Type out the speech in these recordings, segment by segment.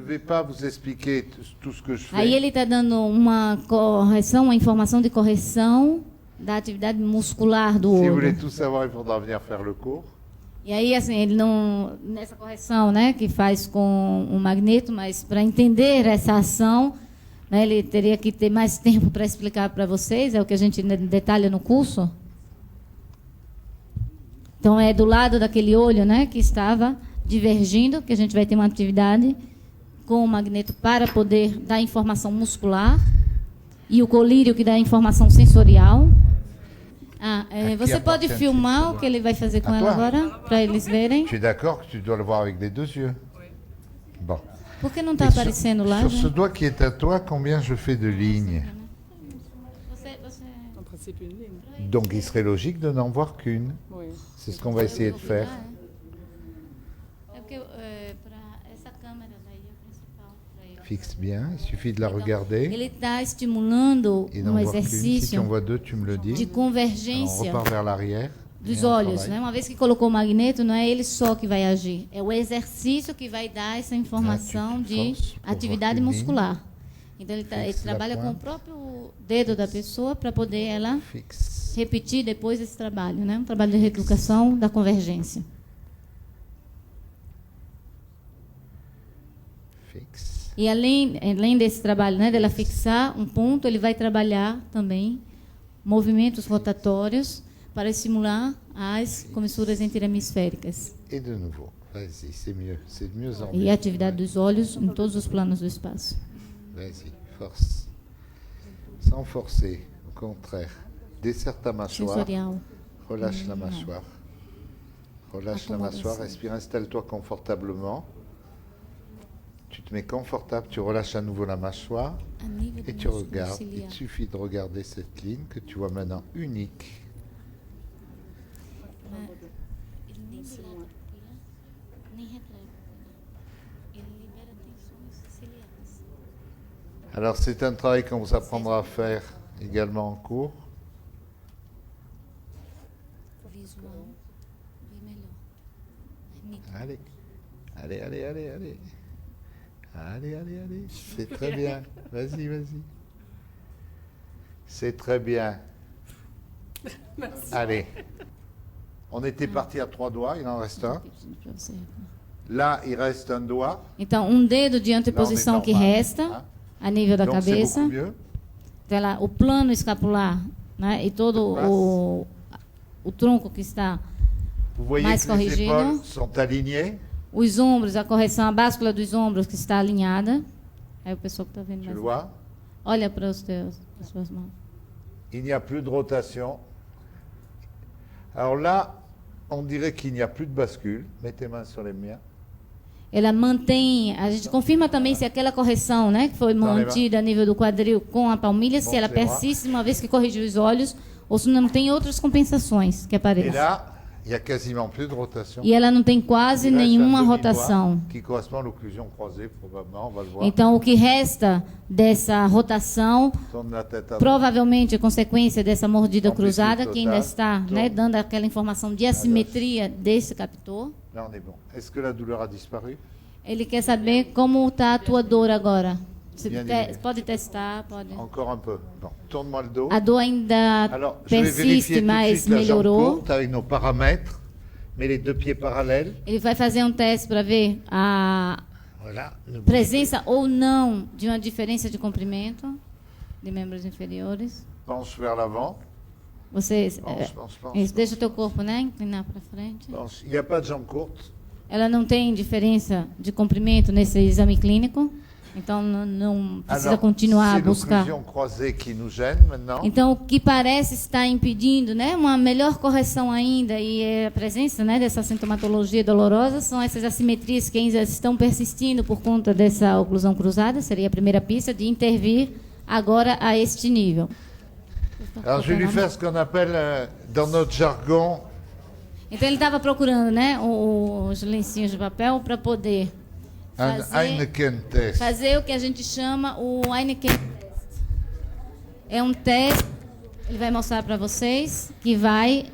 vais pas vous expliquer tout ce que je fais. Aí ele está dando uma correção, uma informação de correção da atividade muscular do Si vous olho. voulez tout savoir, il faudra venir faire le cours. E aí, assim, ele não... Nessa correção, né, que faz com o magneto, mas para entender essa ação, né, ele teria que ter mais tempo para explicar para vocês, é o que a gente detalha no curso. Então, é do lado daquele olho, né, que estava divergindo, que a gente vai ter uma atividade com o magneto para poder dar informação muscular, e o colírio que dá informação sensorial. Você pode filmar o que ele vai fazer com ela agora, para eles verem? Tu es d'accord que tu dois le voir avec les deux yeux? Bon. Por que não está Et aparecendo lá? sur ce doigt qui est à toi, combien je fais de lignes? En principe, une ligne. Donc il serait logique de n'en voir qu'une. Oui. C'est ce qu'on va essayer de faire. É porque para essa câmera daí é principal para ele. Fixe bien, il suffit de la regarder. Ele está estimulando Et n'en um voir qu'une. Si tu en exercício vois deux, tu me le de dis. Alors, on convergência repart vers l'arrière. dos et on olhos, travaille. né? Uma vez que colocou o magneto, não é ele só que vai agir, é o exercício que vai dar essa informação de atividade muscular. Então ele trabalha com o próprio dedo da pessoa para poder ela Fixe. repetir depois esse trabalho, né? Um trabalho de reeducação da convergência. Fixe. E além desse trabalho, né, dela fixar um ponto, ele vai trabalhar também movimentos rotatórios para estimular as comissuras interhemisféricas. Et de nouveau. Vas-y, c'est mieux. C'est de mieux en E mieux. a atividade dos olhos em todos os planos do espaço. Vas-y, force. Sans forcer, au contraire. Desserre ta mâchoire. Sensorial. Relâche la mâchoire. Relâche la mâchoire. Respire, installe-toi confortablement. Tu te mets confortable, tu relâches à nouveau la mâchoire A nível do et tu músculo regardes. Il ciliar. te suffit de regarder cette ligne que tu vois maintenant unique. Ele nem dilata a pupila, nem retrai a pupila. Ele libera tensões ciliares. Alors c'est un travail qu'on vous apprendra à faire également en cours. Visual, bem melhor. Mais nítido. Allez, allez, allez, allez, allez. Allez, allez, allez. C'est très bien. Vas-y, vas-y. C'est très bien. Merci. Allez. On était parti à 3 doigts, il en reste un. Pra você. Là, il reste un doigt. Então, um dedo de anteposição que normal, resta, hein? a nível da Donc c'est cabeça. beaucoup mieux. Então, o plano escapular, né, e todo o tronco que está, Vous voyez Mais que les corrigido. épaules sont alignées. os ombros, a correção, a báscula dos ombros que está alinhada. Aí o pessoal que está vendo Tu mais. le vois? Olha para as suas mãos. Il n'y a plus de rotation. Alors là, on dirait qu'il n'y a plus de bascule. Mets tes mains sur les miens. Ela mantém, a gente confirma também se aquela correção, né, que foi mantida a nível do quadril com a palmilha, se ela persiste uma vez que corrigiu os olhos, ou se não tem outras compensações que Et apareçam. là, il n'y a quasiment plus de rotation. E ela não tem quase Il reste un nenhuma demi-doigt rotação. qui correspond à l'occlusion croisée, probablement, on va le voir. Então, o que resta dessa rotação, Tourne la tête à droite. provavelmente é consequência dessa mordida Amplitude cruzada, que ainda total. está, né, dando aquela informação de assimetria desse captor. Là, on est bon. Est-ce que la douleur a disparu? Ele quer saber como está a tua dor agora. Você Bien diminué. pode testar, pode. Encore un peu. Bon, tourne-moi le dos. A dor ainda Alors, je vais persiste, vérifier tout de mas suite la jambe melhorou. courte avec nos paramètres. Mets les deux pieds parallèles. Ele vai fazer um teste para ver a Voilà. Ne bouge presença ou não de uma diferença de comprimento de membros inferiores. pas. Penche vers l'avant. Você Penche, penche, penche. isso, deixa o teu corpo, né, inclinar para frente. Penche. Il n'y a pas de jambe courte. Ela não tem diferença de comprimento nesse exame clínico, então não precisa Alors, continuar a c'est buscar. l'occlusion croisée qui nous gêne maintenant. Então, o que parece estar impedindo, né, uma melhor correção ainda e a presença, né, dessa sintomatologia dolorosa são essas assimetrias que ainda estão persistindo por conta dessa oclusão cruzada. Seria a primeira pista de intervir agora a este nível. Alors, je vais lui faire ce qu'on appelle, dans notre jargon, Então, ele estava procurando, né, os lencinhos de papel para poder un Heineken test. fazer o que a gente chama o Heineken Test. É um teste, ele vai mostrar para vocês, que vai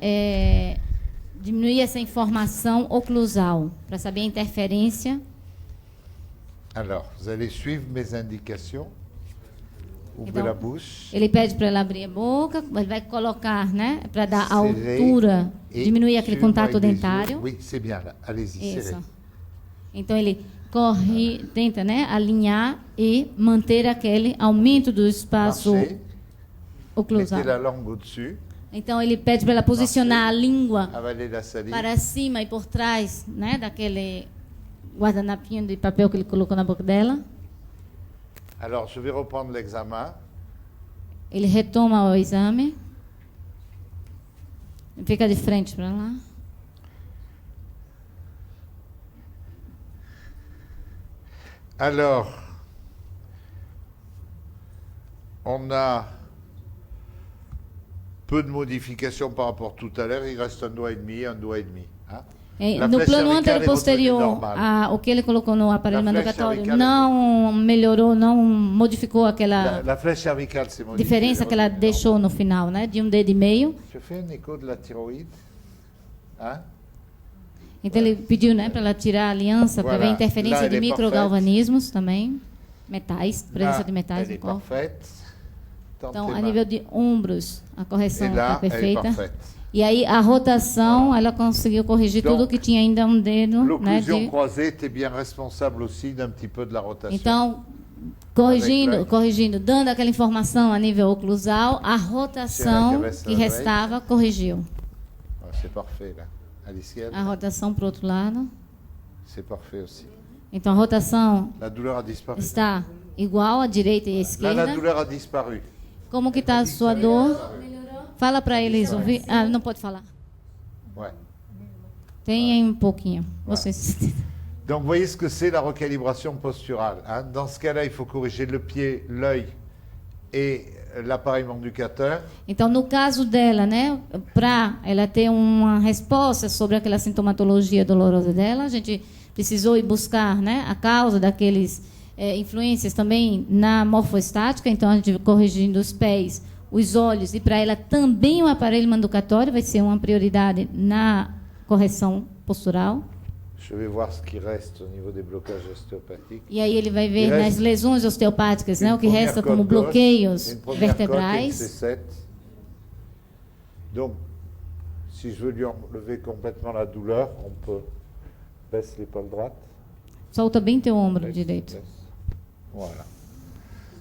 diminuir essa informação oclusal, para saber a interferência Alors, vous allez suivre mes indications. Ouvrez Então, la bouche. Ele pede para ela abrir a boca, ele vai colocar, né, para dar Serrez altura, et diminuir aquele suivez-moi contato avec les yeux. dentário. Oui, c'est bien là. Allez-y, Isso. serrez. Então ele tenta, né, alinhar e manter aquele aumento do espaço Marchez. Mettez oclusal. la langue au-dessus. Então ele pede para ela posicionar a língua Avalez la salive. para cima e por trás, né, daquele guardanapinho de papel que ele colocou na boca dela. Alors, je vais reprendre l'examen. Ele retoma o exame. Fica de frente para lá. Alors, on a peu de modifications par rapport à tout à l'heure. Il reste un doigt et demi, un doigt et demi. Hein? La No flèche plano cervicale est anterior-posterior, retenue normale. o que ele colocou no aparelho La flèche manducatório cervicale não melhorou, não modificou aquela La flèche cervicale, c'est modifié. diferença que ela deixou no final, né, de um dedo e meio. Je fais un écho de la thyroïde. Hein? Então ele pediu, né, para ela tirar a aliança para ver a Voilà. interferência Là, de elle est microgalvanismos também, metais, presença Là, de metais elle no est corpo. parfaite. Tentez Então, a ma- nível de ombros, a correção Et là, está elle est perfeita. parfaite. E aí a rotação, ela conseguiu corrigir Donc, tudo que tinha ainda um dedo, né, L'occlusion de... croisée était bien responsable aussi d'un petit peu de la rotation. Então, Avec corrigindo, dando aquela informação a nível oclusal, a rotação cabeça que da restava corrigiu. Ah, c'est parfait là. À l'esquerre, A rotação para o outro lado. c'est parfait aussi. Então, a rotação La douleur a disparu. está igual à direita e à Là, la esquerda. douleur a disparu. Como que está a sua dor? Fala para eles ouvir. Ah, não pode falar. Ouais. Tem um pouquinho. Vocês. Donc, vous voyez ce que c'est la recalibration posturale. Hein. Dans ce cas-là, il faut corriger le pied, l'œil et l'appareil manducateur. Então, no caso dela, né, para ela ter uma resposta sobre aquela sintomatologia dolorosa dela, a gente precisou ir buscar, né, a causa daqueles influências também na morfoestática. Então, a gente corrigindo os pés, os olhos, e para ela também o aparelho manducatório vai ser uma prioridade na correção postural. Je vais voir ce qui reste au niveau des blocages ostéopathiques. E aí ele vai ver E resta nas lesões osteopáticas, né, o que Une resta première como côte gauche, bloqueios une première côte et une vertebrais. C7. Donc, si je veux lui enlever complètement la douleur, on peut baisser l'épaule droite. Solta bem teu ombro Baisse, direito. baisse. Voilà.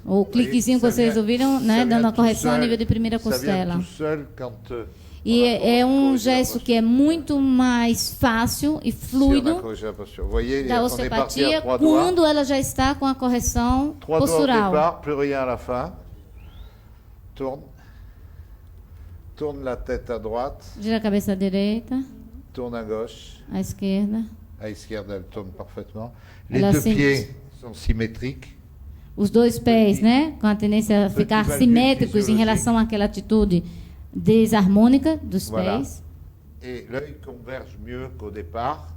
O cliquezinho que vocês ouviram, né, dando a correção a nível de primeira Ça vient costela. tout seul quand E é um corrige la gesto que é posture. muito mais fácil e Si on a fluido corrigé la posture. Vous voyez, da on est parti à osteopatia 3 doigts. quando ela já está com a correção 3 doigts au postural. départ, plus rien à la fin. Tourne. Tourne la tête à droite, Gira a cabeça à direita, tourne à gauche. à esquerda. À esquerre, elle tourne parfaitement. Elle Les a deux senti- pieds sont symétriques. Os dois pés, né, com a tendência a ficar valgus simétricos em fisiológico. relação àquela atitude desarmônica dos Voilà. pés. Et l'œil converge mieux qu'au départ.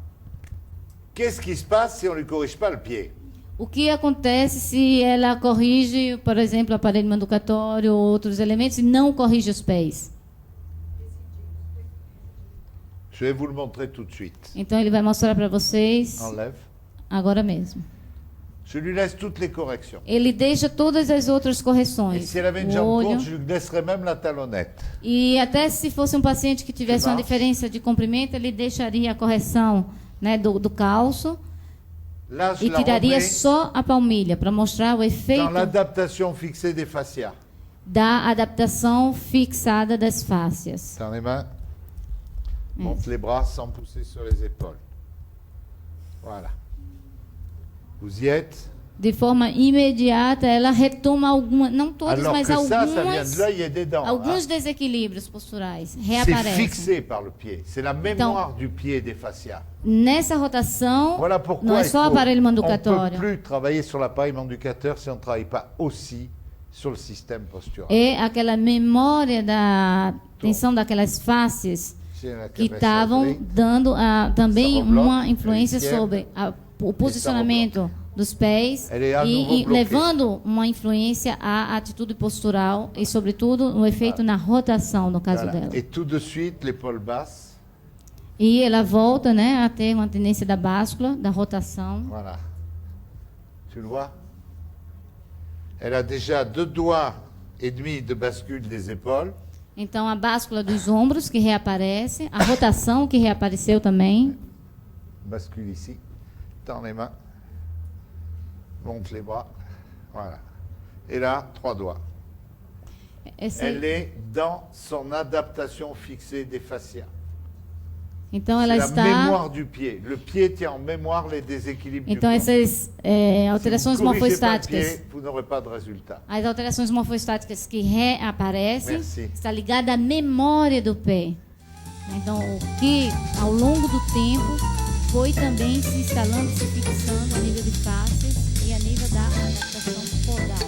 Qu'est-ce qui se passe si on ne lui corrige pas le pied? O que acontece se ela corrige, por exemplo, o aparelho manducatório ou outros elementos e não corrige os pés? Je vais vous le montrer tout de suite. Então ele vai mostrar para vocês Enlève. agora mesmo. Je lui laisse toutes les corrections. Ele deixa todas as outras Et correções. si elle avait une O jambe olho. courte, je lui laisserais même la talonnette. E até se fosse um paciente que tivesse uma Marche. diferença de comprimento, ele deixaria a correção, né, do calço Là, je e la tiraria remets só a palmilha para mostrar o dans efeito l'adaptation fixée des fascias. da adaptação fixada das fáscias. Dans les mains. Monte les bras sans pousser sur les épaules. Voilà. Vous y êtes? De forma imediata, ela retoma algumas, não todas, Alors mas que ça vient de algumas, l'œil et des dents. alguns hein. desequilíbrios posturais C'est reaparecem. fixé par le pied. C'est la mémoire du pied et des fascias. Nessa rotação, Voilà pourquoi não é il só o faut- aparelho on ne manducatório. peut plus travailler sur l'appareil manducateur si on ne travaille pas aussi sur le système postural. É aquela memória da tensão daquelas faces C'est la que cabeça estavam abrique. dando também Essa roblox, uma influência esquerda. sobre o posicionamento dos pés Ele é a nouveau e bloqué. levando uma influência à atitude postural e, sobretudo, o efeito na rotação, no caso Voilà. dela. Et tout de suite, l'épaule basse. E ela volta, né, a ter uma tendência da báscula, da rotação. Voilà. Tu le vois? Elle a déjà 2 doigts et demi de bascule des épaules. Então, a báscula dos ombros que reaparece, a rotação que reapareceu também. Bascule ici. Tends les mains. Monte les bras. Voilà. Et là, 3 doigts. Elle est dans son adaptation fixée des fascias. Então, C'est ela la está... mémoire du pied. Le pied tient en mémoire les déséquilibres Então, du corps. essas alterações Si vous corrigez pas le morfostáticas, pied, vous n'aurez pas de résultat. as alterações morfostáticas que reaparecem, Merci. está ligada à memória do pé. Então, o que ao longo do tempo foi também se instalando, se fixando a nível de faces e a nível da adaptação podal.